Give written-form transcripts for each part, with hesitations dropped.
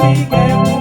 Combien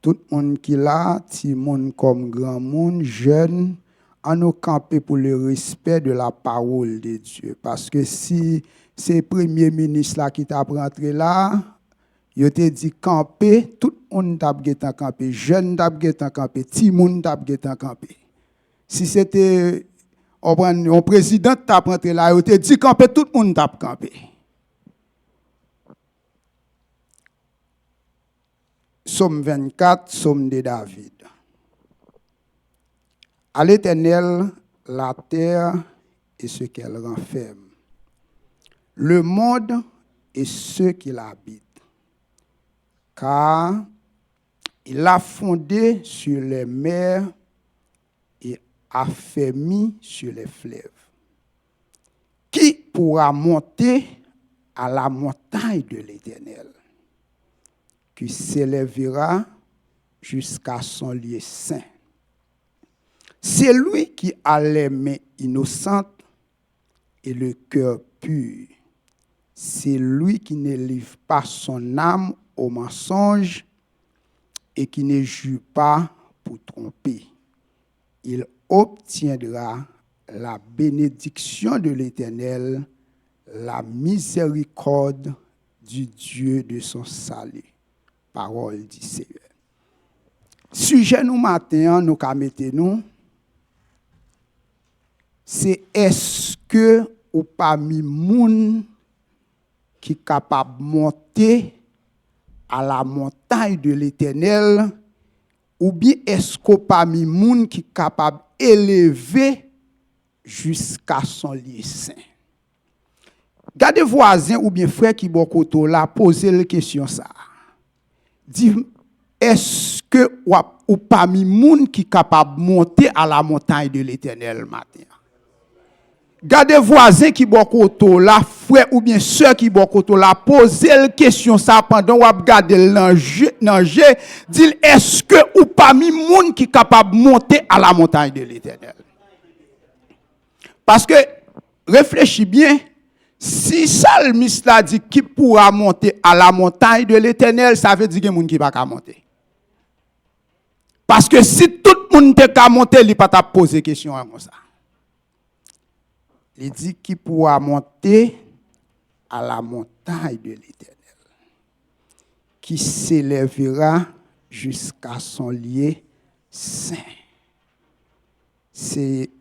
Tout le monde qui là, petit monde comme grand monde, jeune, à nous camper pour le respect de la parole de Dieu. Parce que si c'est le premier ministre là qui t'a rentré là, il te dit camper, tout le monde t'a camper, jeune t'a camper, petit monde t'a camper. Si c'était un président t'a rentré là, il te dit camper, tout le monde t'a camper. Psaume 24, Psaume de David. À l'Éternel, la terre et ce qu'elle renferme, le monde et ceux qui l'habitent, car il a fondé sur les mers et affermi sur les fleuves. Qui pourra monter à la montagne de l'Éternel, qui s'élèvera jusqu'à son lieu saint? C'est lui qui a les mains innocentes et le cœur pur. C'est lui qui ne livre pas son âme au mensonge et qui ne jure pas pour tromper. il obtiendra la bénédiction de l'Éternel, la miséricorde du Dieu de son salut. Parole du Seigneur. Sujet nous matin, nous mettons, c'est est-ce que ou parmi moun qui est capable de monter à la montagne de l'Éternel, ou bien est-ce que parmi moun qui est capable d'élever jusqu'à son lieu saint. Gardez voisin ou bien frère qui bon côté là poser la question ça. Dis est-ce que ou parmi moun qui capable monter à la montagne de l'Éternel matin. Gardez voisin qui bon côté là frère ou bien sœur qui bon côté là poser la question ça pendant ou regarder l'enjeu dit est-ce que ou parmi moun qui capable monter à la montagne de l'Éternel. Parce que réfléchis bien. Si Salmiste a dit qui pourra monter à la montagne de l'Éternel, ça veut dire qu'il y a des gens qui ne peuvent pas monter. Parce que si tout le monde peut monter, il ne peut pas poser question comme ça. Il dit qui pourra monter à la montagne de l'Éternel, qui s'élèvera jusqu'à son lieu saint. C'est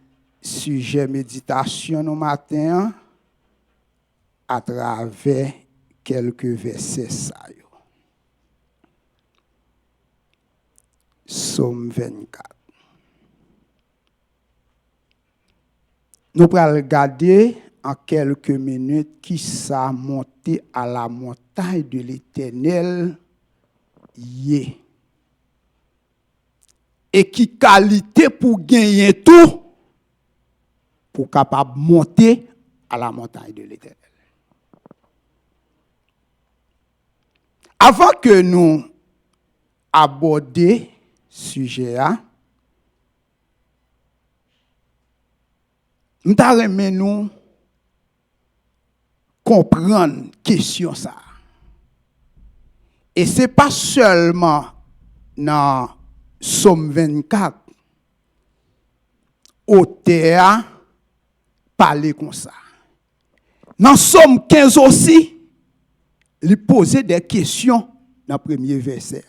sujet méditation au matin. À travers quelques versets. Psaume 24. Nous allons regarder en quelques minutes qui s'est monté à la montagne de l'Éternel hier. Et qui qualité pour gagner tout pour capable monter à la montagne de l'Éternel. Avant que nous abordions ce sujet, nous devons comprendre la question. Et ce n'est pas seulement dans Psaume 24, auteur parler comme ça. Dans Psaume 15 aussi, il posait des questions dans le premier verset.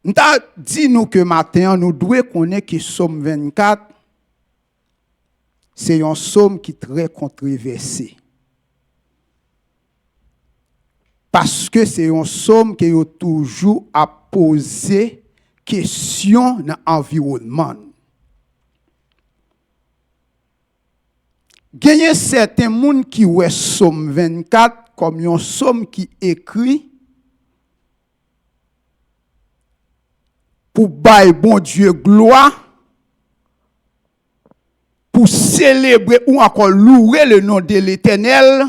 Nous avons dit que matin, nous devons connaître que Psaume 24, c'est un psaume qui est très controversé. Parce que c'est un psaume qui a toujours à poser questions dans l'environnement. Il y a certains gens qui voient Psaume 24 comme un psaume qui écrit pour bailler bon Dieu gloire, pour célébrer ou encore louer le nom de l'Éternel,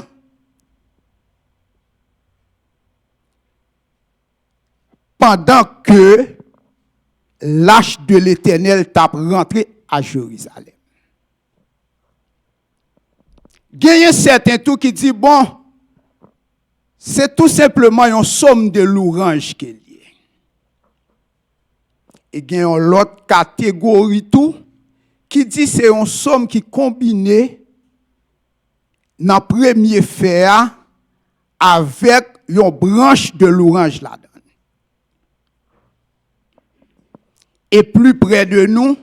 pendant que l'arche de l'Éternel tape rentré à Jérusalem. Il y a certains tout qui disent, bon, c'est tout simplement un somme de louange qu'il y a. Et il y a une autre catégorie tout qui dit c'est un somme qui combiné dans le premier fer avec une branche de louange là-dedans. Et plus près de nous,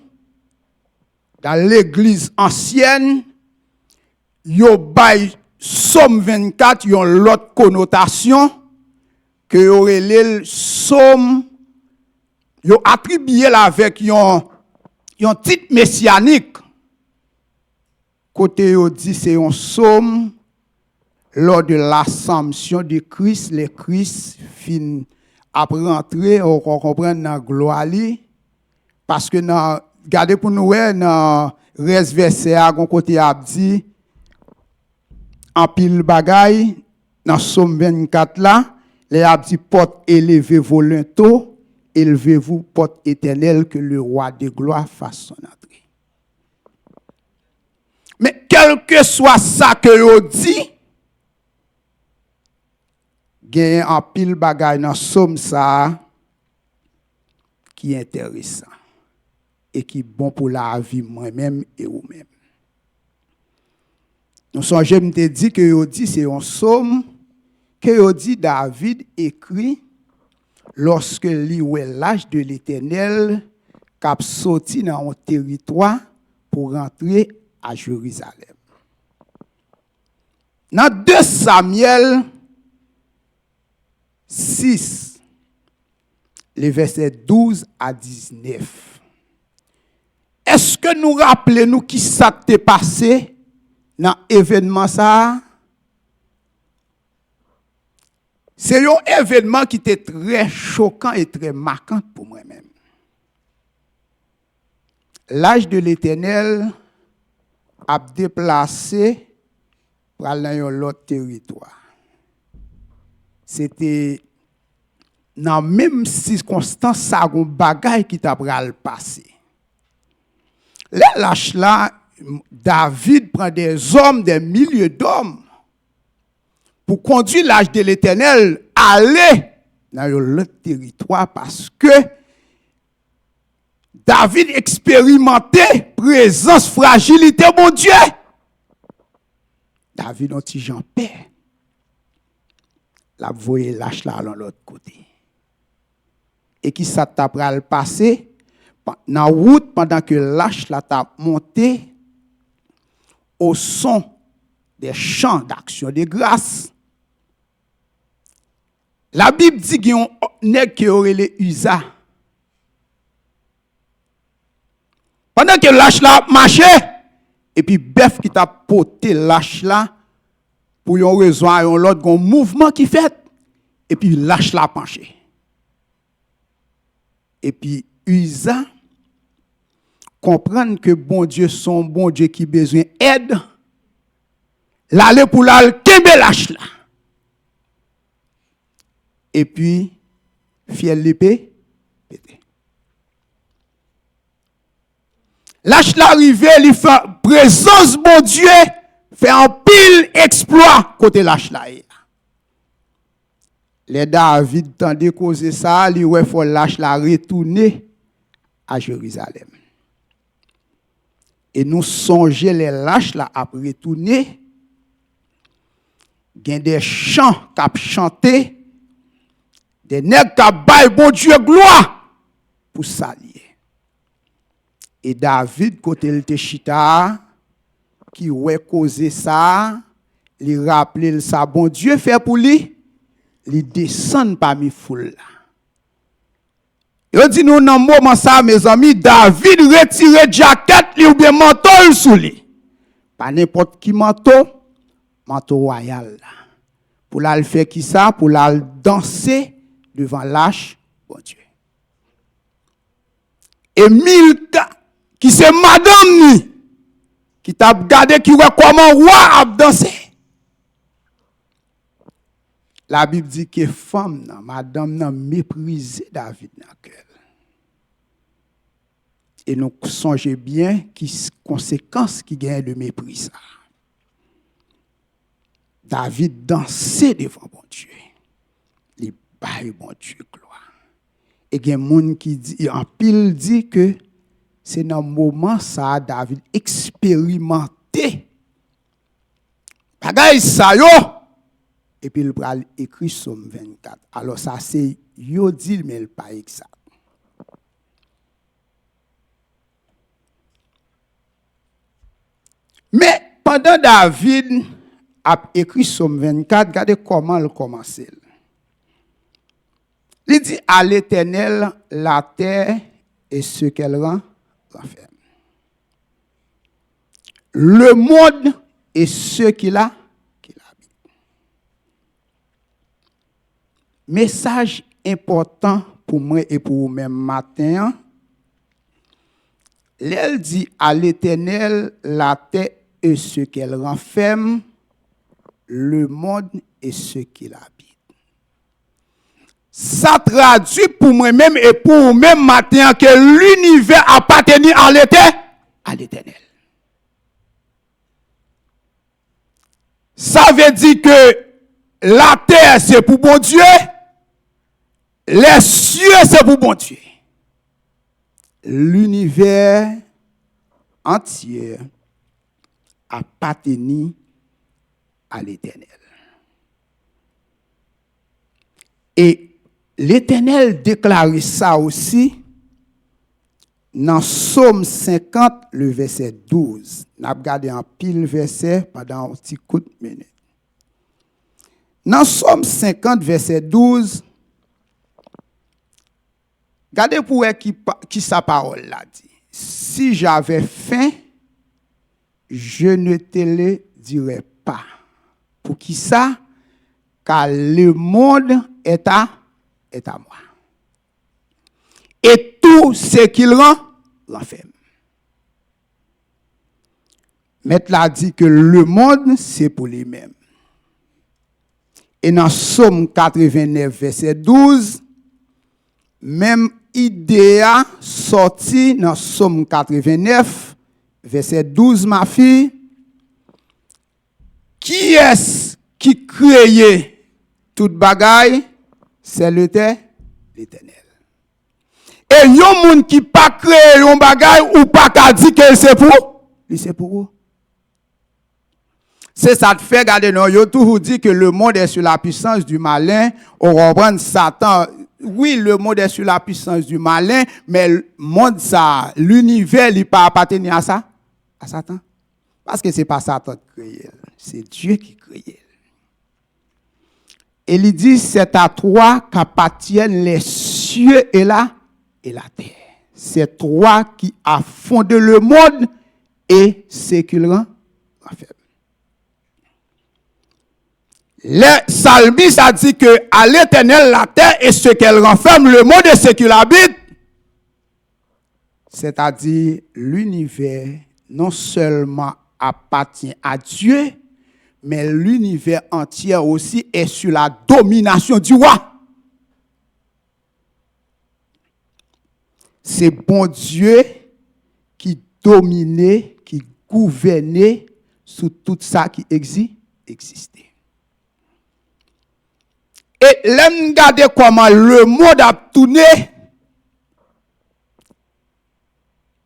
dans l'église ancienne, yo bay Psaume 24 yon l'autre connotation que aurait le Psaume yo attribué avec yon titre messianique côté yo dit c'est un psaume lors de l'assomption de Christ, le Christ fin après rentrer on comprend dans gloire li parce que dans regardez pour nous dans reste verset à côté a dit en pile bagaille dans Psaume 24 là, les a dit porte élevez vos linteaux, élevez-vous porte éternelle que le roi de gloire fasse son entrée. Mais quel que soit ça que l'on dit, gen en pile bagay dans somme ça qui est intéressant et qui est bon pour la vie moi-même et vous-même. Nous songez me dit que yo dit c'est un somme que yo dit David écrit lorsque li oué l'âge de l'Éternel cap sorti dans un territoire pour rentrer à Jérusalem. Dans 2 Samuel 6, les versets 12 à 19. Est-ce que nous rappelons qui s'est passé dans l'événement ça? C'est un événement qui était très choquant et très marquant pour moi-même. L'âge de l'Éternel a déplacé pour aller dans l'autre territoire. C'était dans la même circonstance, ça a un bagage qui t'a passé. Là, David prend des hommes, des milliers d'hommes, pour conduire l'âge de l'Éternel aller dans l'autre territoire parce que David expérimentait présence, fragilité, mon Dieu. David a dit Jean paix. La voyé l'âge là de l'autre côté. Et qui ça t'a passé dans la route pendant que l'âge là t'a monté au son des chants d'action de grâce. La Bible dit qu'il y a un nègre qui aurait les Usa. Pendant que l'âge là marchait, et puis bœuf qui t'a porté l'âge là, pour yon raison à yon l'autre, un mouvement qui fait, et puis l'âge là penché. Et puis Usa comprendre que bon Dieu son bon Dieu qui besoin d'aide, l'aller pour l'aller kembe l'âge là. Et puis, fiel l'épée, pété. L'âge l'arrivée, il fait présence, mon Dieu, fait un pile exploit côté l'âge là. Les David, tandis causer ça, il ouais faut l'âge là retourner à Jérusalem. Et nous songeons les lâches là à retourner. Il y a des chants qu'a chanté. Des nègres qui baillent bon Dieu gloire pour s'allier. Et David, côté le Téchita, qui ouais causé ça, il rappelait ça, bon Dieu fait pour lui, il descend parmi foule là. Il dit nous dans moment ça, mes amis, David retire jaquette ou bien manteau sous lui. Pas n'importe qui manteau royal là. Pour la faire qui ça, pour la danser devant l'âge, bon Dieu. Et Milka, qui c'est madame ni, qui t'a regardé, qui voit comment roi a dansé. La Bible dit que femme, madame, n'a méprisé David dans le cœur. Et nous songez bien qui conséquences qui gagnent de mépris ça. David dansait devant bon Dieu. Il baille bon Dieu gloire. Et il y a des gens qui dit, en pile dit que c'est dans le moment ça David expérimenté. Bagay ça yo. Et puis il va écrire Somme 24. Alors ça c'est yo dit mais il pas exact. Mais pendant David a écrit Somme 24, regardez comment il commence. Il dit à l'Éternel la terre et ce qu'elle rend renferme. Le monde et ce qu'il a habite. Message important pour moi et pour vous-même matin. Elle dit à l'Éternel la terre et ce qu'elle renferme, le monde et ce qu'il habite. Ça traduit pour moi-même et pour vous-même matin que l'univers appartient à l'Éternel. Ça veut dire que la terre c'est pour bon Dieu, les cieux c'est pour bon Dieu. L'univers entier appartient à l'Éternel. Et l'Éternel déclare ça aussi dans Psaume 50, le verset 12. Nous avons regardé un pile verset pendant un petit coup de minute. Dans Psaume 50, verset 12, regardez pour qui sa parole là dit. Si j'avais faim, je ne te le dirais pas. Pour qui ça? Car le monde est à moi. Et tout ce qu'il renferme. Maître l'a dit que le monde, c'est pour lui-même. Et dans Psaume 89, verset 12, même idée a sorti dans Psaume 89, verset 12, ma fille. Qui est-ce qui créait toute bagaille? C'est l'Éternel. Et il y a des gens qui pas créé un bagaille ou pas qu'à dire que c'est pour lui, c'est pour vous. C'est ça te fait regarder, non, yo toujours dit que le monde est sur la puissance du malin, on reprend Satan. Oui, le monde est sur la puissance du malin, mais le monde ça, l'univers, il pas appartenir à ça, à Satan. Parce que c'est pas Satan qui crée, c'est Dieu qui crée. Et il dit, c'est à toi qu'appartiennent les cieux et la terre. C'est toi qui as fondé le monde et ce qu'il rend fait. Le psalmiste a dit que à l'Éternel la terre et ce qu'elle renferme, le monde et ce qu'il habite. C'est-à-dire l'univers non seulement appartient à Dieu, mais l'univers entier aussi est sous la domination du roi. C'est bon Dieu qui dominait, qui gouvernait sur tout ça qui existait. Et l'aime regarder comment le monde a tourné.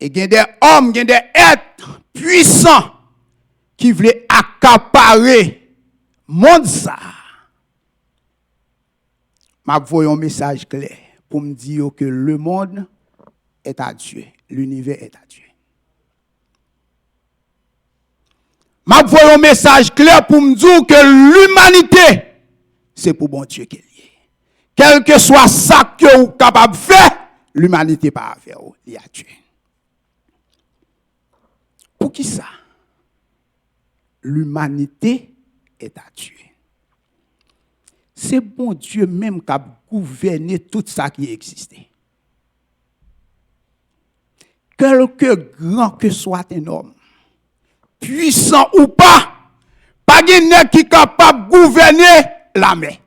Et il y a des hommes, il y a des êtres puissants qui voulaient accaparer le monde ça. Je vois un message clair pour me dire que le monde est à Dieu, l'univers est à Dieu. Je vois un message clair pour me dire que l'humanité, c'est pour bon Dieu qu'il y est. Quel que soit ça que vous êtes capable de faire, l'humanité pas à faire, il y a Dieu. Pour qui ça? L'humanité est à Dieu. C'est bon Dieu même qui a gouverné tout ça qui existait. Quelque grand que soit un homme, puissant ou pas quelqu'un qui est capable de gouverner la mer.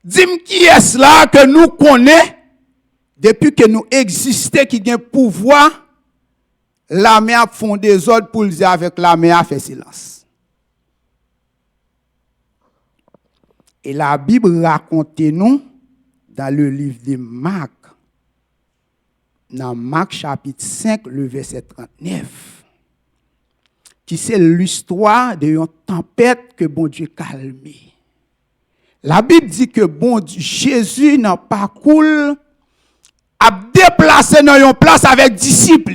Dis-moi qui est-ce là que nous connaissons depuis que nous existons, qui a un pouvoir, la mer a fond des ordres pour le dire avec la mer a fait silence. Et la Bible raconte nous dans le livre de Marc, dans Marc chapitre 5, le verset 39, qui c'est l'histoire d'une tempête que bon Dieu calme. La Bible dit que bon Dieu, Jésus n'a pas cool, a déplacé dans une place avec disciples.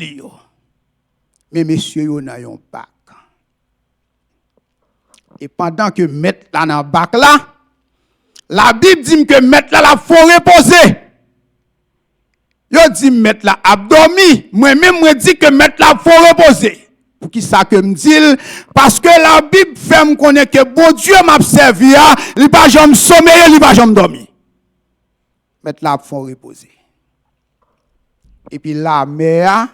Mais messieurs, ils ont un bac. Et pendant que mettre là dans le bac là, la Bible dit que mettre là la faut reposer. Yo dit mettre là abdomi, moi-même moi dit que mettre là faut reposer. Pour qui ça que me dit? Parce que la Bible fait me connaître que bon Dieu m'a servi, il pas jamais sommeiller, il pas jamais dormir. Mettre là faut reposer. Et puis la mer,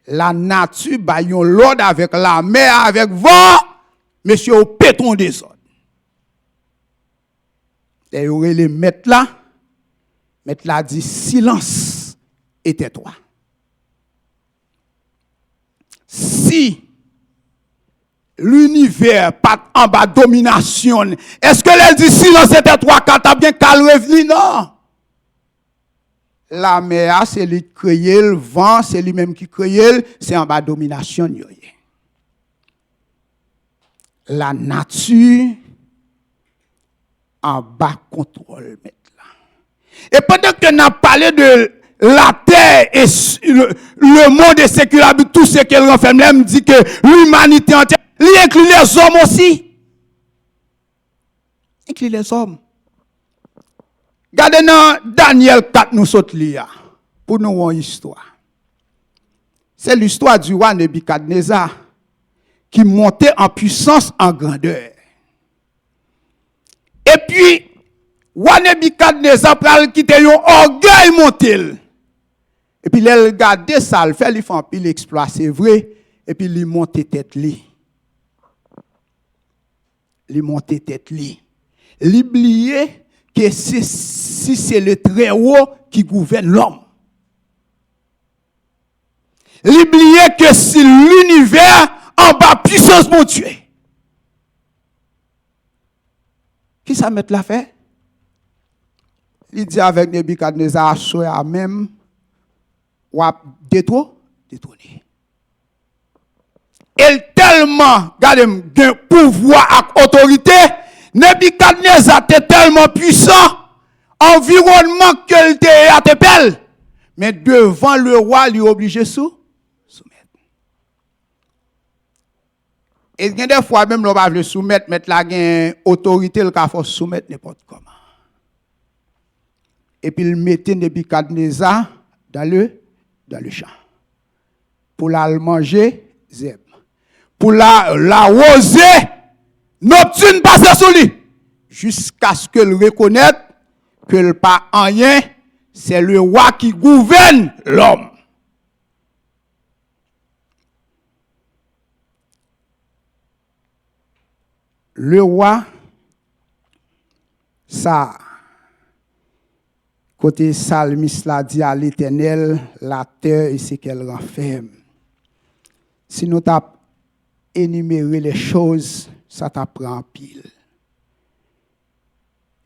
la nature ba yon l'ordre avec la mer, avec vent, monsieur au péton des ordres. Et il aurait les mettre là dit silence et tais-toi. Si l'univers pas en bas domination. Est-ce que elle dit silence c'était 3-4 t'as bien qu'à revenir? Non. La mer, c'est lui qui crée, le vent, c'est lui-même qui crée, c'est en bas domination. La nature, en bas contrôle. Et pendant que nous avons parlé de la terre et le monde est séculaire, tout ce qu'elle renferme, elle me dit que l'humanité entière, il inclut les hommes aussi. Inclut les hommes. Regardez dans Daniel 4, nous sautons là, pour nous une histoire. C'est l'histoire du roi Nebuchadnezzar qui montait en puissance, en grandeur. Et puis, roi Nebuchadnezzar pral quitter yon orgueil montel. Et puis, il regarde ça, il fait, il fait un pile exploit, c'est vrai. Et puis, il monte tête li. Il monte tête li. Il oublie que si c'est le Très-Haut qui gouverne l'homme. Il oublie que c'est l'univers en bas puissance mon Dieu. Qui ça met la fait? Il dit avec Nebuchadnezzar, soya même, ou a détourné. Et tellement, regardez, un pouvoir et autorité, Nebuchadnezzar était tellement puissant, environnement qu'il était à tepel, mais devant le roi, il est obligé de soumettre. Et il y a des fois, même, on va le soumettre, mettre la autorité, le cas faut soumettre n'importe comment. Et puis il mettait Nebuchadnezzar dans le champ. Pour la manger, zeb. Pour la roser, Neptune passe sur lui. Jusqu'à ce qu'il reconnaisse que le pas en rien, c'est le roi qui gouverne l'homme. Le roi, ça, côté Salmis l'a dit à l'Éternel, la terre et ce qu'elle renferme. Si nous t'as énuméré les choses, ça t'apprend en pile.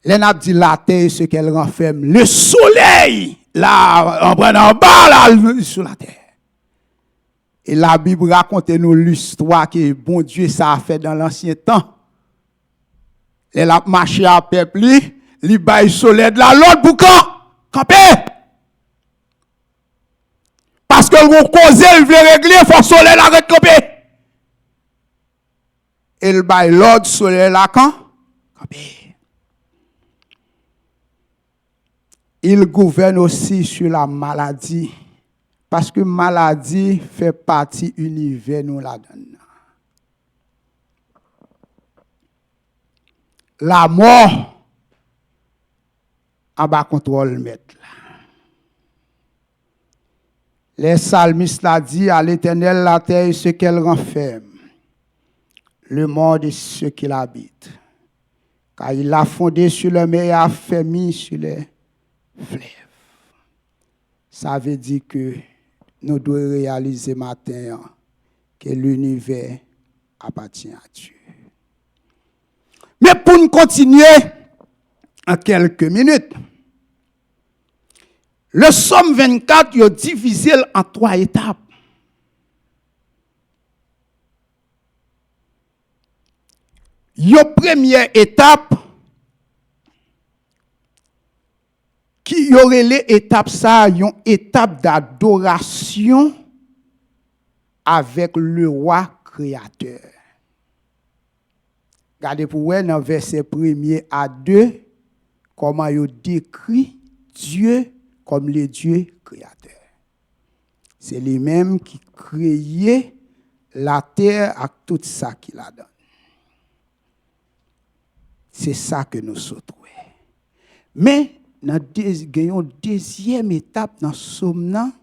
L'en dit la terre et ce qu'elle renferme. Le soleil, là, en bas, là, sur la terre. Et la Bible raconte nous l'histoire que bon Dieu ça a fait dans l'ancien temps. Elle a marché à peuple, il baille soleil de la l'autre pour camper. Parce que vous causez, il veut régler, il faut soleil la camper. Il baille l'autre soleil la camper. Il gouverne aussi sur la maladie. Parce que maladie fait partie de l'univers nous la donne. La mort, en bas contrôle mettre. Les psalmistes l'ont dit à l'Éternel la terre et ce qu'elle renferme, le monde et ce qu'il habite. Car il a fondé sur le mer et a fermé sur les fleuves. Ça veut dire que nous devons réaliser matin que l'univers appartient à Dieu. Mais pour nous continuer en quelques minutes, le Somme 24 est divisé en 3 étapes. Une première étape qui y aurait l'étape ça, une étape d'adoration avec le roi créateur. Regardez pour vous dans verset 1er à 2, comment il décrit Dieu comme le Dieu créateur. C'est lui-même qui créait la terre avec tout ça qu'il a donné. C'est ça que nous sautons. Mais nous avons une deuxième étape dans ce psaume,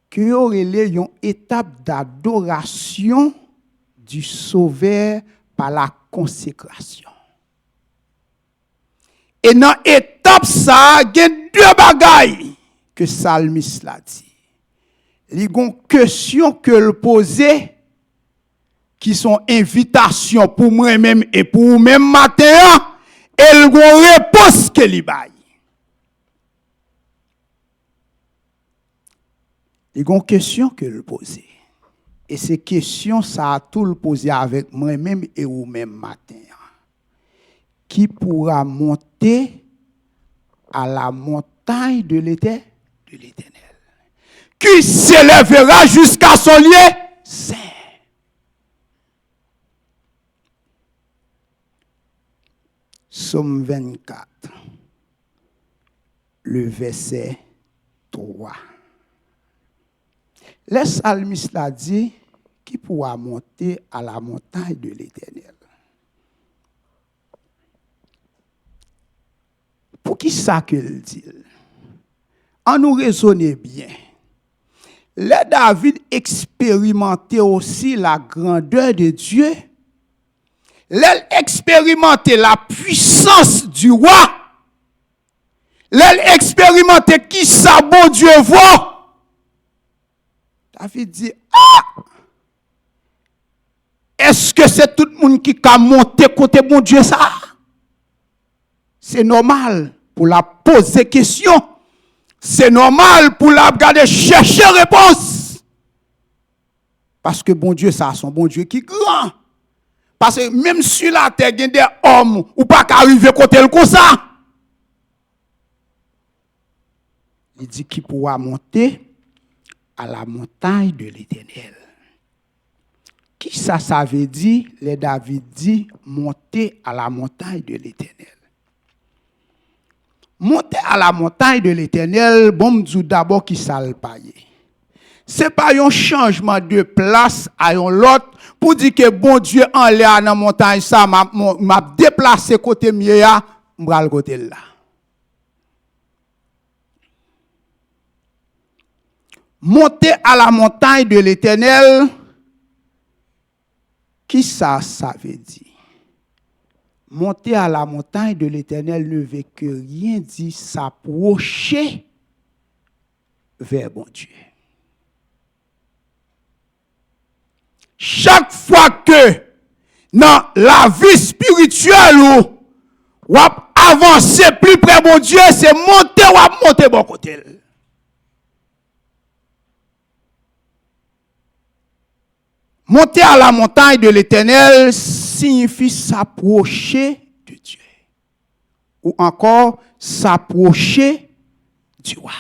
qui aurait une étape d'adoration du Sauveur par la consécration. Et dans l'étape ça, il y a 2 bagailles que Salmis l'a dit. Il y a une question que le posait qui sont invitations pour moi-même et pour vous-même matin, elle a une réponse qu'elle y baille. Il y a une question que le poser. Et ces questions, ça a tout le posé avec moi-même et vous-même matin. Qui pourra monter à la montagne de l'Éternel? Qui s'élèvera jusqu'à son lieu saint? Psaume 24, le verset 3. Le psalmiste l'a dit, qui pourra monter à la montagne de l'Éternel? Pour qui ça qu'il dit? En nous raisonner bien. Le David expérimentait aussi la grandeur de Dieu. L'expérimentait la puissance du roi. L'expérimentait qui ça bon Dieu voit. David dit, ah! Est-ce que c'est tout le monde qui a monté côté bon Dieu ça? C'est normal pour la poser question. C'est normal pour la regarder chercher réponse. Parce que bon Dieu ça, son bon Dieu qui est grand. Parce que même sur la terre, il y a des hommes ou pas qu'arriver côté le comme ça. Il dit qu'il pourra monter à la montagne de l'Éternel. Qui ça veut dire? Les David dit monter à la montagne de l'Éternel. Monter à la montagne de l'Éternel, bon me dit d'abord qui ça le paye. C'est pas un changement de place à un l'autre pour dire que bon Dieu en l'air dans la montagne ça m'a déplacé côté mieux m'bral côté là. Monter à la montagne de l'Éternel, qui ça veut dire? Monter à la montagne de l'Éternel ne veut que rien dire s'approcher vers bon Dieu. Chaque fois que dans la vie spirituelle ou avancer plus près de bon Dieu, c'est monter bon côté. Monter à la montagne de l'Éternel signifie s'approcher de Dieu. Ou encore s'approcher du roi.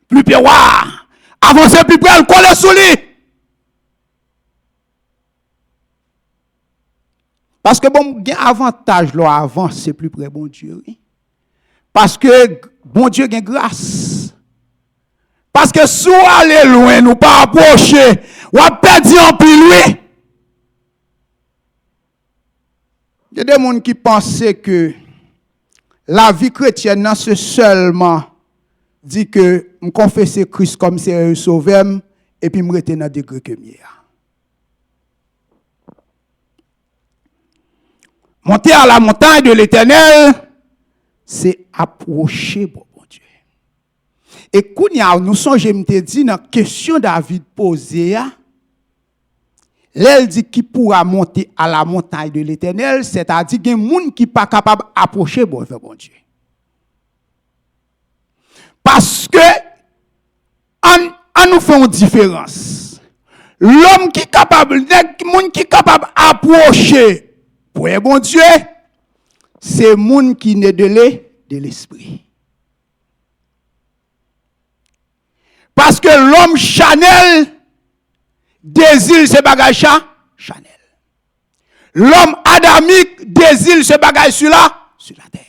Plus près roi. Avancer plus près, le coller sous lui. Parce que bon, il y a un avantage là, avancer plus près bon Dieu. Oui? Parce que bon Dieu a grâce. Parce que si vous allez loin, nous pas approcher, ou à perdre en plus lui. Il y a des gens qui pensent que la vie chrétienne, c'est seulement dit que je confesse Christ comme c'est sauveur et puis je reste dans le degré que je. Monter à la montagne de l'Éternel, c'est approcher bon Dieu. Et quand nous sommes, je me dit, dans la question David posée, l'elle dit qui pourra monter à la montagne de l'Éternel, c'est-à-dire qu'il y a des gens qui ne sont pas capables d'approcher bon Dieu. Parce que, on nous fait une différence. L'homme qui est capable, d'approcher pour un bon Dieu, c'est le monde qui naît de l'esprit. Parce que l'homme Chanel désire ce bagage Chanel. L'homme adamique désire ce bagage sur la terre.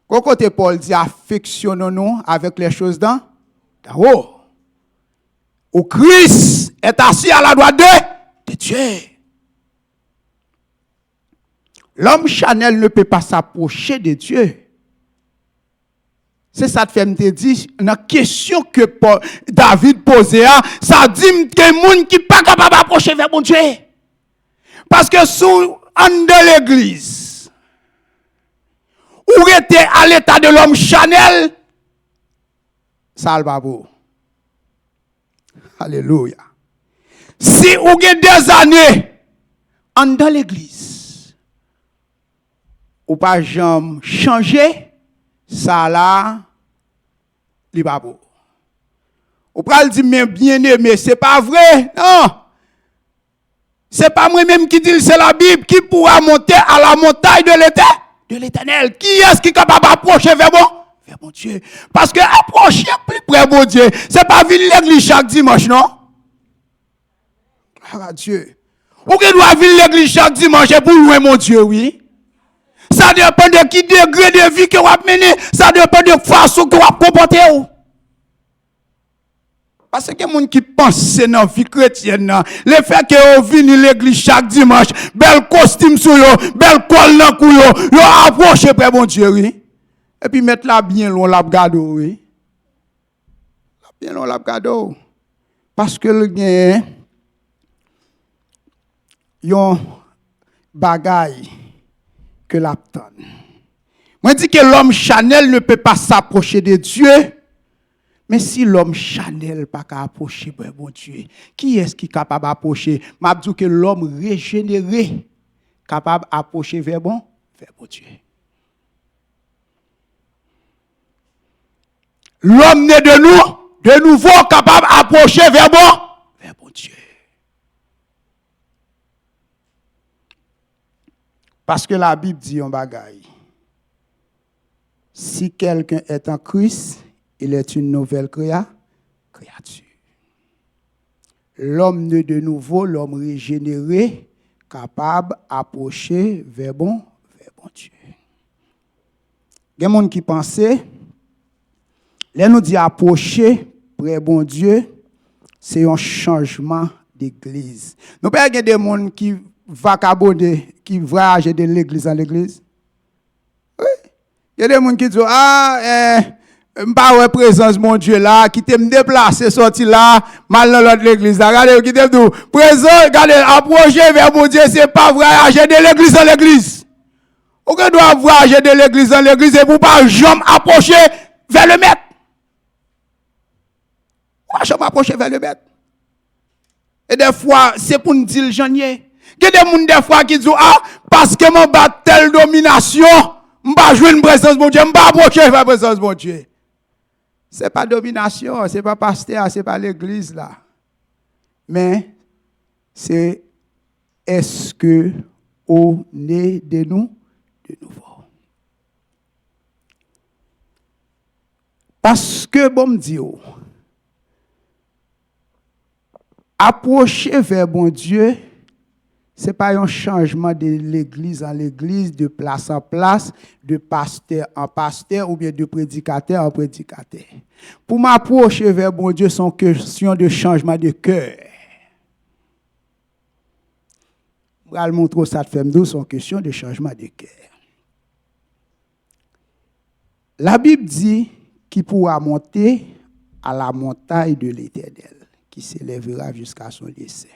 Quand côté Paul dit affectionnons-nous avec les choses d'en haut. Où Christ est assis à la droite de Dieu. L'homme Chanel ne peut pas s'approcher de Dieu. C'est ça que fait me dire, la question que David posait, ça dit que les gens qui ne sont pas capables d'approcher vers mon Dieu. Parce que sous en de l'église, ou était à l'état de l'homme Chanel, ça va beau. Alléluia. Si vous avez des années dans l'église, ou pas jamais changer, ça là, il va pas beau. Ou pas le dire, mais bien aimé, c'est pas vrai, non. C'est pas moi-même qui dis, c'est la Bible qui pourra monter à la montagne de l'Éternel. Qui est-ce qui est capable d'approcher vers mon Dieu? Parce que approcher plus près de mon Dieu, c'est pas venir à l'église chaque dimanche, non? Gloire à Dieu. Ou que doit venir à l'église chaque dimanche pour louer mon Dieu, oui? Ça dépend de qui degré de vie que vous avez mené, ça dépend de la façon que vous avez comporté. Parce que les gens qui pensent dans la vie chrétienne, le fait que vous venez à l'église chaque dimanche, bel costume sur vous, bel col dans le cou, vous approchez près mon Dieu, oui. Et puis mettre là bien loin, la gado, oui. Bien loin, la gado. Parce que le gain, yon bagaille que l'attend. Moi, je dis que l'homme Chanel ne peut pas s'approcher de Dieu. Mais si l'homme Chanel pas qu'à approcher bon Dieu, qui est-ce qui est capable d'approcher? M'a dit que l'homme régénéré capable d'approcher vers bon Dieu. L'homme né de nouveau capable d'approcher vers bon Dieu. Parce que la Bible dit un bagaille. Si quelqu'un est en Christ, il est une nouvelle créature. L'homme né de nouveau, l'homme régénéré, capable d'approcher vers bon Dieu. Il y a des gens qui pensent, là nous dit approcher près bon Dieu, c'est un changement d'église. Nous pas des gens qui vagabondent, qui voyagent de l'église en l'église. Oui. Il y a des gens qui disent, m'pas ouais présence mon Dieu là qui t'aime déplacer sorti là mal dans l'autre l'église regardez qui t'aime tout présent regardez approcher vers mon Dieu c'est pas voyager de l'église en l'église on doit voyager de l'église en l'église et pour pas jamais approcher vers le maître on jamais approcher vers le maître et des fois c'est pour nous dire le janvier il y a des gens des fois qui disent parce que mon bat telle domination m'pas jouer une présence mon Dieu m'pas approcher vers la présence mon Dieu. Ce n'est pas domination, ce n'est pas pasteur, ce n'est pas l'église là. Mais c'est est-ce que on est de nous de nouveau. Parce que bon me dit, approcher vers bon Dieu, ce n'est pas un changement de l'église en l'église, de place en place, de pasteur en pasteur ou bien de prédicateur en prédicateur. Pour m'approcher vers bon Dieu, c'est une question de changement de cœur. Je vais montrer ça de femme douce, c'est une question de changement de cœur. La Bible dit qu'il pourra monter à la montagne de l'Éternel, qui s'élèvera jusqu'à son décès.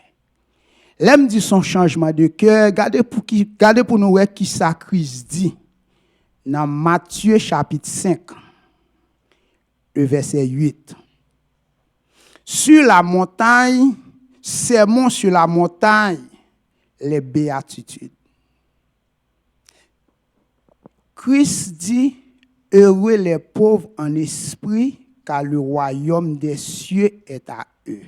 L'aime dit son changement de cœur, gardez pour nous voir qui ça Christ dit dans Matthieu chapitre 5, le verset 8. Sur la montagne, sermon sur la montagne, les béatitudes. Christ dit, heureux les pauvres en esprit, car le royaume des cieux est à eux.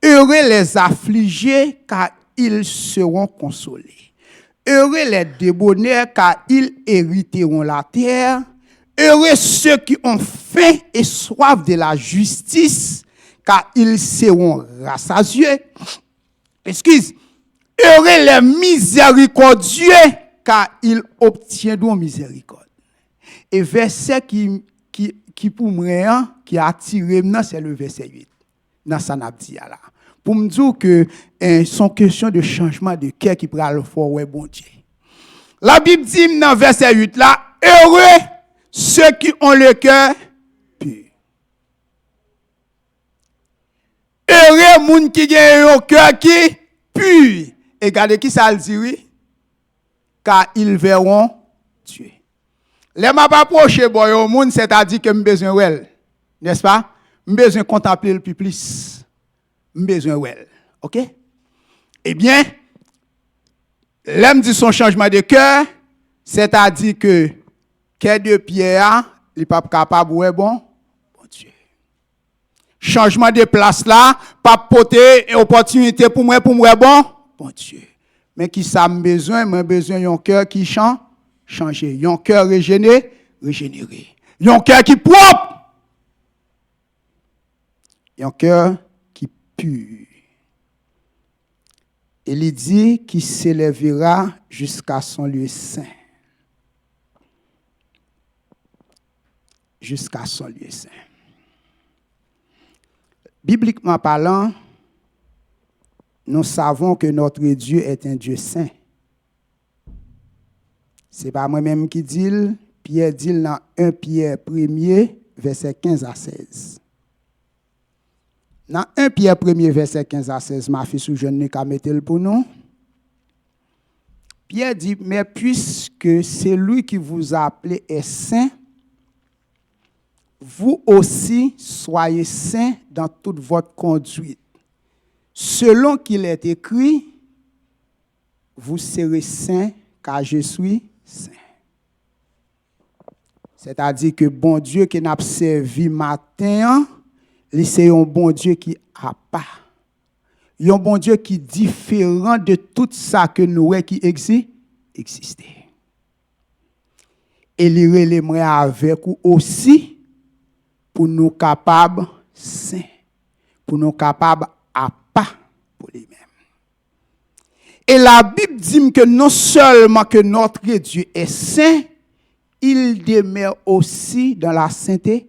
Heureux les affligés, car ils seront consolés. Heureux les débonnaires, car ils hériteront la terre. Heureux ceux qui ont faim et soif de la justice, car ils seront rassasiés. Heureux les miséricordieux, car ils obtiendront miséricorde. Et verset qui pour moi, qui a attiré, c'est le verset 8. Dans sa nabdi là. Pour me dire que son question de changement de cœur qui prend le fort ouais bon Dieu. La Bible dit dans verset 8 là, heureux ceux qui ont le cœur pur. Heureux moun qui ont un cœur qui pur. Et regardez qui ça le dit oui? Car ils verront Dieu. Les m'a pas approché boy au monde, c'est-à-dire que me besoin wel, n'est-ce pas? Me besoin contempler le plus. Me besoin wel. OK? Eh bien, l'homme dit son changement de cœur, c'est-à-dire que cœur de Pierre, il n'est pas capable, ouais, bon Dieu. Changement de place là, pas porter opportunité pour moi, bon Dieu. Mais qui ça me besoin? Moi besoin d'un cœur qui changer, un cœur régénéré. Un cœur qui propre. Un cœur qui pur. Il dit qu'il s'élèvera jusqu'à son lieu saint. Jusqu'à son lieu saint. Bibliquement parlant, nous savons que notre Dieu est un Dieu saint. Ce n'est pas moi-même qui dis, Pierre dit dans 1 Pierre 1er, verset 15 à 16. Dans 1 Pierre 1er, verset 15 à 16, ma fille sous jeune qu'à mettre pour nous. Pierre dit, mais puisque celui qui vous a appelé est saint, vous aussi soyez saints dans toute votre conduite. Selon qu'il est écrit, vous serez saints car je suis saint. C'est-à-dire que bon Dieu qui n'a pas servi matin, c'est un bon Dieu qui a pas. Un bon Dieu qui est différent de tout ça que nous qui existait. Et il relève avec vous aussi pour nous capables saints, pour nous capables à pas pour lui-même. Et la Bible dit que non seulement que notre Dieu est saint, il demeure aussi dans la sainteté.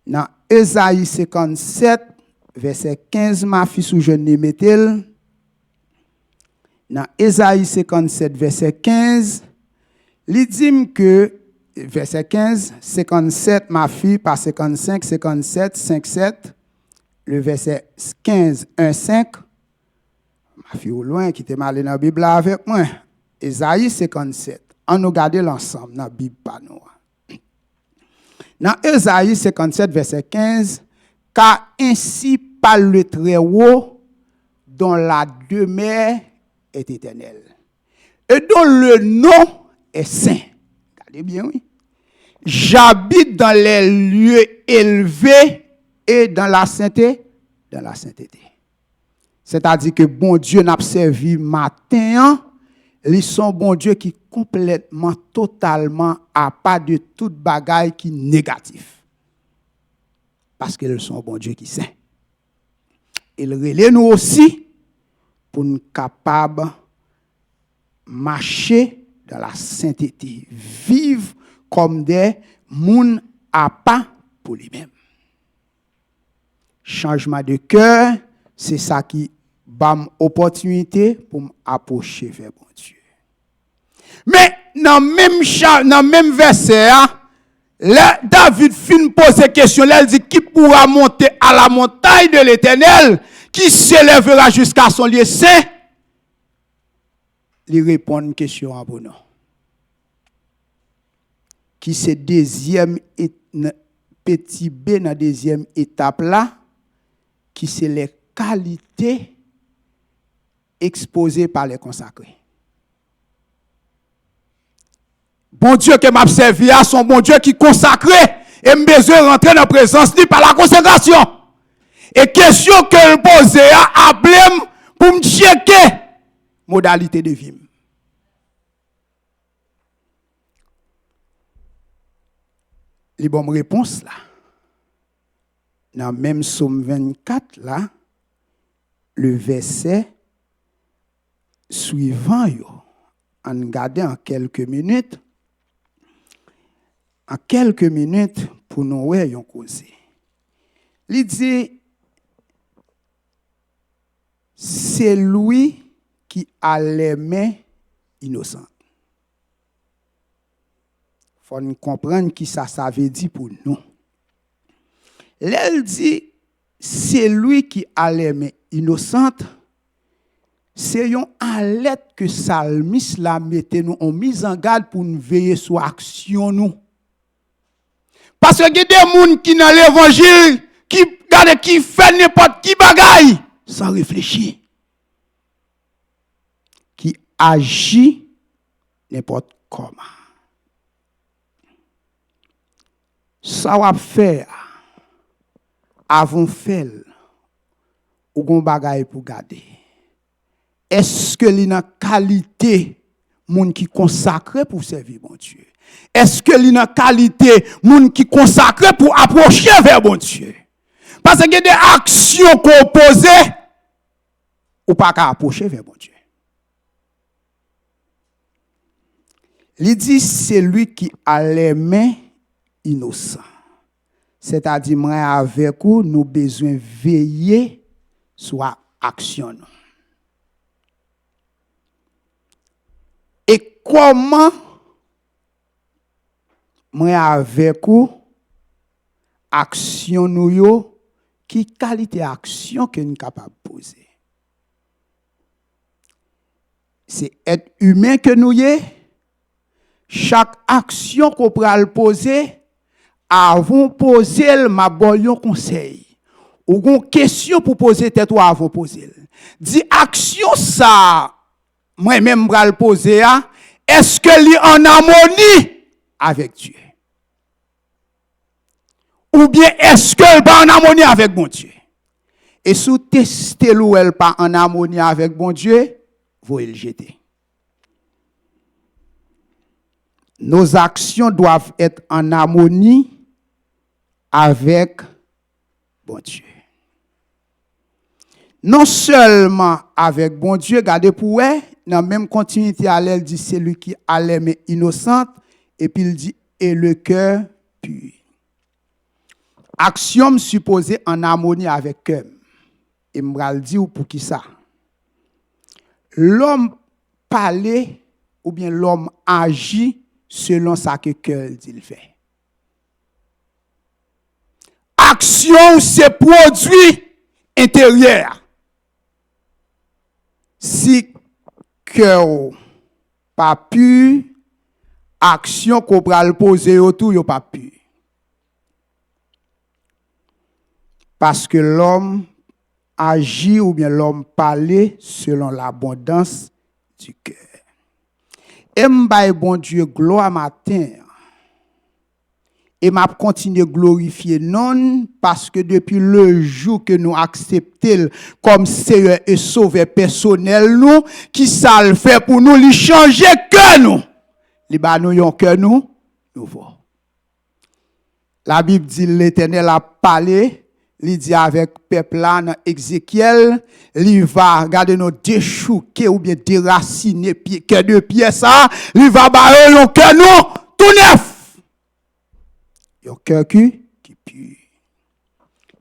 Dans Ésaïe 57, verset 15, ma fille sous jeune mettez-le. Dans Ésaïe 57, verset 15, il dit que, verset 15, 57, ma fille, par 55, 57, 57, le verset 15, 1, 5, ma fille au loin qui était mal dans la Bible avec moi, Ésaïe 57. On nous garde l'ensemble dans la Bible pas nous. Dans Ésaïe 57, verset 15, car ainsi parle le Très-Haut, dont la demeure est éternelle, et dont le nom est saint. Regardez bien, oui. J'habite dans les lieux élevés et dans la sainteté. C'est-à-dire que bon Dieu n'a pas servi matin, ils sont bon Dieu qui complètement, totalement à pas de toute bagaille qui est négatif. Parce qu'ils sont bon Dieu qui saint. Il relève nous aussi pour nous capables marcher dans la sainteté, vivre comme des moun à pas pour lui-même. Changement de cœur, c'est ça qui donne opportunité pour m'approcher vers bon Dieu. Mais dans le même verset, là, David fin pose question, là, il dit qui pourra monter à la montagne de l'Éternel, qui s'élèvera jusqu'à son lieu saint. Il répond une question à bon. Qui c'est deuxième petit B dans la deuxième étape là, qui c'est les qualités exposées par les consacrés. Bon Dieu que m'a servi à son bon Dieu qui consacré et m'a besoin de rentrer dans la présence ni par la consécration. Et question que je pose à appelé pour me checker modalité de vie. Les bonnes réponses là. Dans même Psaume 24 là, le verset suivant yo, en regardant en quelques minutes pour nous voir yon cause. Il dit c'est lui qui a les mains innocentes. Faut nous comprendre qui ça veut dire pour nous. Elle dit c'est lui qui a les mains innocentes. C'est une alerte que Salmis la mette nous en mise en garde pour nous veiller sur l'action nous. Parce que il y a des gens qui dans l'évangile, qui Regardez qui fait n'importe qui bagaille sans réfléchir. Qui agit n'importe comment. Ça va faire avant faire ou gon bagaille pour garder. Est-ce que li nan qualité moun qui consacré pour servir bon Dieu? Est-ce que li nan qualité moun qui consacré pour approcher vers bon Dieu? Parce que des actions qu'on pose ou pas qu'à approcher vers bon Dieu. Il dit c'est lui qui a les mains innocents. C'est-à-dire moi avec vous nous besoin veiller sur action. Et comment moi avec vous action nous yo qui qualité action que nous capable poser. C'est être humain que nous y est. Chaque action qu'on peut poser, avant de poser, ma bon conseil. Ou une question pour poser tête ou avant de poser. Dis action ça, moi-même je vais le poser, est-ce que li en harmonie avec Dieu? Ou bien est-ce qu'elle pas en harmonie avec bon Dieu? Et si vous testez ou elle pas en harmonie avec bon Dieu, vous le jeter. Nos actions doivent être en harmonie avec bon Dieu. Non seulement avec bon Dieu, gardez pour eux, dans la même continuité, elle dit c'est lui qui a les mains innocentes, et puis il dit et le cœur pur. Action supposée en harmonie avec cœur. Et je vais le dire pour qui ça? L'homme parle ou bien l'homme agit selon ça que cœur dit le fait. Action, c'est produit intérieur. Si cœur pas pur, action qu'on va le poser autour, yo pas pur. Parce que l'homme agit ou bien l'homme parle selon l'abondance du cœur. Et m'baye bon Dieu gloire matin. Et m'a continuer glorifier non parce que depuis le jour que nous acceptons comme Seigneur et Sauveur personnel nous, qui ça le fait pour nous, lui changer que nous. Li ba nous yon que nous nouveau. La Bible dit l'Éternel a parlé, il dit avec peuple là dans Ézéchiel, il va regarder nos déchouquer ou bien déraciner que de pièces ça, il va ba yon que nous tout neuf. Un cœur qui pue.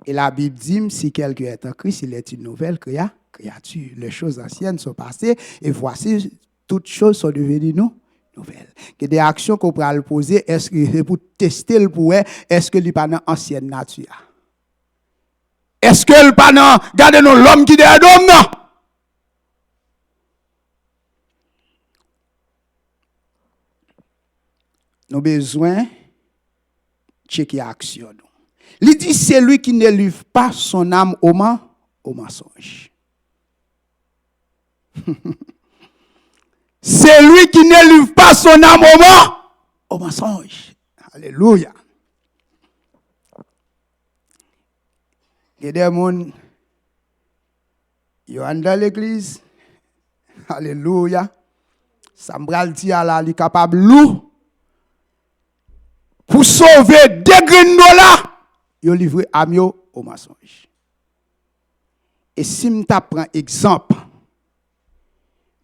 Et la Bible dit, si quelqu'un est en Christ, il est une nouvelle créature. Les choses anciennes sont passées et voici, toutes choses sont devenues nouvelles. Que des actions qu'on peut le poser, est-ce que c'est pour tester le pouvoir, est-ce que il n'est pas dans l'ancienne nature? Est-ce que le pas dans, regardez-nous l'homme qui est l'homme, non? Nous avons besoin checker action. Il dit c'est lui qui ne livre pas son âme au mensonge. C'est lui qui ne livre pas son âme au mensonge. Alléluia. Il y a des gens qui sont dans l'église. Alléluia. Sambral dit à la, il est capable loup. Pour sauver des $, yo livré amio au mensonge. Et si je prends exemple,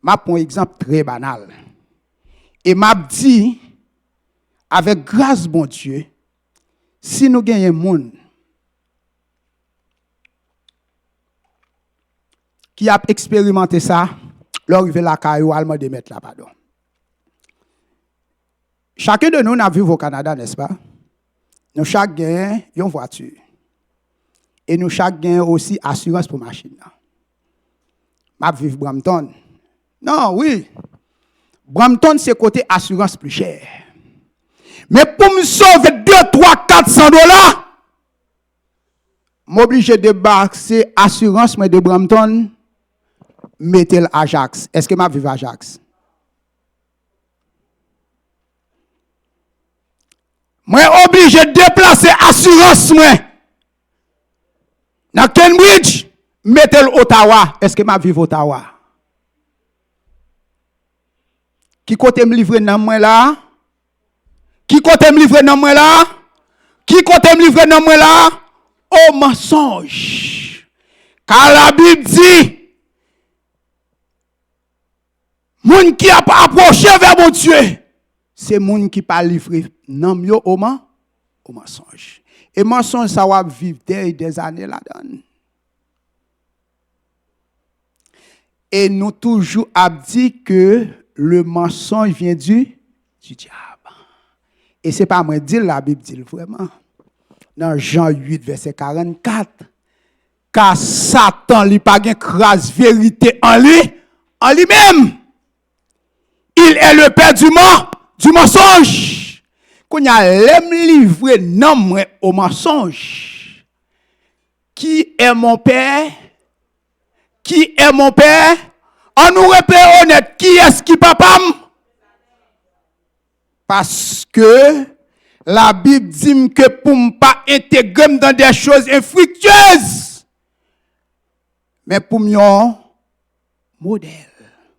je prends un exemple très banal. Et je dis, avec grâce bon Dieu, si nous gagnons un monde qui a expérimenté ça, l'arrivée la caillou allemand de mettre là pardon. Chacun de nous n'a vu au Canada, n'est-ce pas? Nous chaque gagne une voiture. Et nous chaque gagne aussi assurance pour machine. Je vis Brampton. Non, oui. Brampton, c'est côté assurance plus cher. Mais pour me sauver 2, 3, $400, m'oblige de débarquer assurance moi de Brampton, mettez l'Ajax. Est-ce que m'a vive Ajax? Moi obligé de déplacer assurance moi. Dans Cambridge, mettez l'Ottawa. Est-ce que m'a vive Ottawa? Qui côté me livrer dans moi là? Qui côté me livrer dans moi là? Qui côté me livrer dans moi là? Au mensonge. Car la Bible dit, moun qui a pas approché vers mon Dieu, c'est moun qui pas livré non yo au mensonge. Et mensonge ça va vivre des années là-dedans. Et nous toujours a dit que le mensonge vient du diable. Et c'est pas moi dire la Bible dit vraiment. Dans Jean 8 verset 44, car Satan lui pas gain crase vérité en lui-même. Il est le père du mensonge. Qu'on y a l'aime livré non au mensonge. Qui est mon père? Qui est mon père? On nous répète honnête, qui est-ce qui papa? Parce que la Bible dit que pour ne pas intégrer dans des choses infructueuses, mais pour un modèle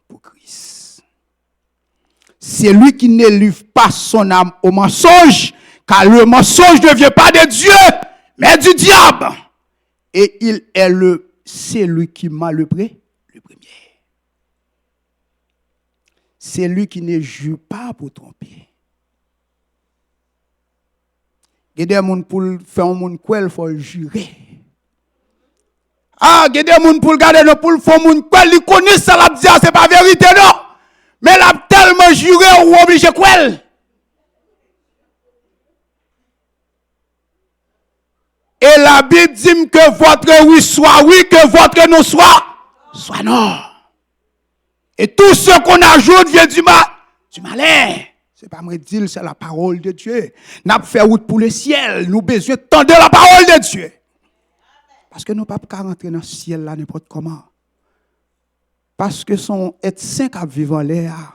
pour Christ. C'est lui qui ne livre pas son âme au mensonge, car le mensonge ne vient pas de Dieu, mais du diable. Et c'est lui qui m'a le premier. C'est lui qui ne jure pas pour tromper. Il y a des gens pour faire un monde quoi, il faut jurer. Ah, il y a des gens pour garder le pour faire un monde quoi, ils connaissent ça, la dire c'est pas vérité non. Mais la tellement juré ou obligé quoi. Et la Bible dit que votre oui soit oui, que votre non soit non. Et tout ce qu'on ajoute vient du malin. C'est pas moi dire, c'est la parole de Dieu. N'a fait route pour le ciel. Nous besoin de tendre la parole de Dieu. Parce que nous ne pouvons pas rentrer dans le ciel là n'importe comment. Parce que son être saint qui vivent en l'air.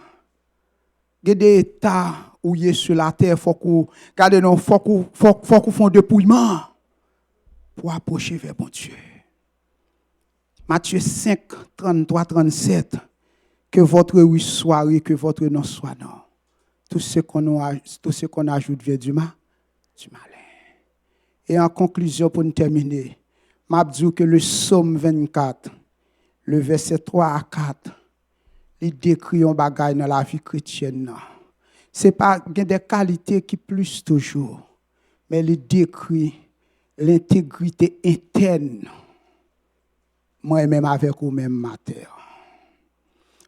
Il y a des états où il est sur la terre, faut qu'on fasse dépouillement pour approcher vers bon Dieu. Matthieu 5, 33, 37. Que votre oui soit oui, que votre non soit non. Tout ce qu'on ajoute vient du malin. Et en conclusion, pour nous terminer, je dis que le psaume 24, le verset 3 à 4, il décrit un bagage dans la vie chrétienne. Ce n'est pas des qualités qui plus toujours, mais il décrit l'intégrité interne. Moi-même avec vous-même, ma terre.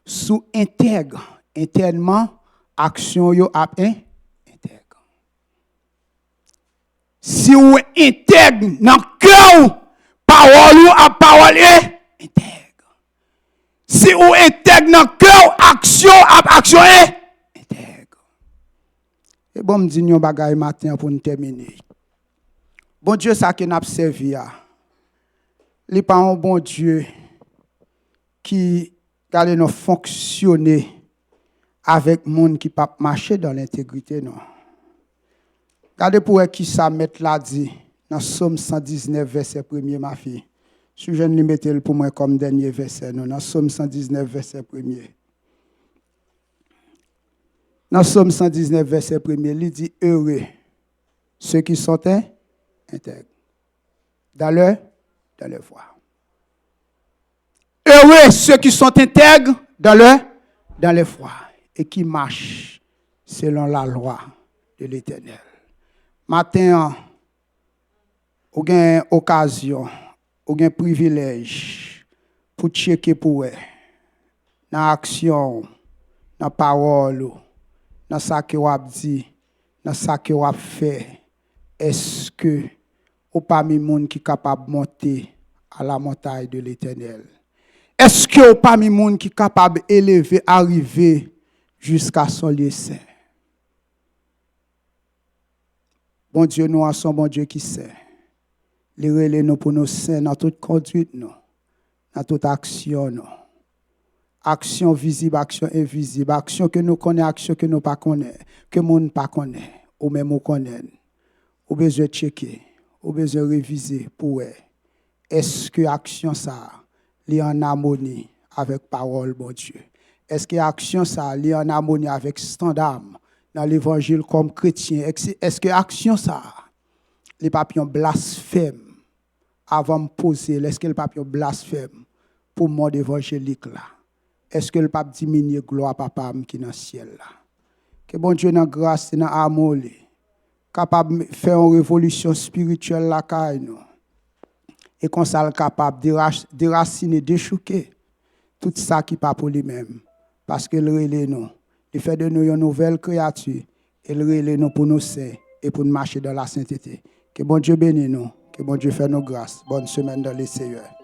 Sous intègre, internement, action yo ap intègre. Si vous intègre dans cœur, parole ou à parole intègre. Si vous intègre dans cœur, action à action intègre. Et bon me dit yon bagay matin pour nous terminer. Bon Dieu ça qui n'a servi a. Li pas un bon Dieu qui garde nous fonctionner avec monde qui pas marcher dans l'intégrité non. Regardez pour qui ça mettre là dit dans Psaume 119 verset 1er ma fille. Si je ne mettre pour moi comme dernier verset non dans Psaume 119 verset 1er. Dans Psaume 119 verset 1er, il dit heureux ceux qui sont intègres dans leur foi. Heureux ceux qui sont intègres dans leur foi et qui marchent selon la loi de l'Éternel. Matin, ou gain occasion, ou gain privilège pour checker pour eux, dans l'action, dans la parole, dans ce que vous avez dit, dans ce que vous avez fait. Est-ce que ou parmi les gens qui sont capables de monter à la montagne de l'Éternel? Est-ce que parmi les gens qui sont capables d'élever, arriver jusqu'à son lieu saint? Bon Dieu, nous sommes bon Dieu qui sait. Les relais nous pour nous saints dans toute conduite, nous, dans toute action. Nous. Action visible, action invisible, action que nous connaissons, action que nous ne connaissons pas, que le monde ne connaît pas, ou même nous connaît. Ou besoin de checker, ou besoin de réviser pour est-ce que l'action ça est en harmonie avec la parole de Dieu? Est-ce que l'action ça est en harmonie avec le standard dans l'évangile comme chrétien? Est-ce que l'action ça, les papillons blasphème avant de poser, est-ce que le papillon blasphème pour le monde évangélique là? Est-ce que le pape diminue gloire papa qui est dans le ciel là? Que bon Dieu dans grâce et dans amour capable de faire une révolution spirituelle là nous. Et qu'on soit capable de déraciner, déchouquer tout ça qui n'est pas pour lui-même. Parce que le relais nous, il fait de nous une nouvelle créature et le relais nous pour nous saints et pour nous marcher dans la sainteté. Que bon Dieu bénisse nous, que bon Dieu fasse nos grâces. Bonne semaine dans les Seigneurs.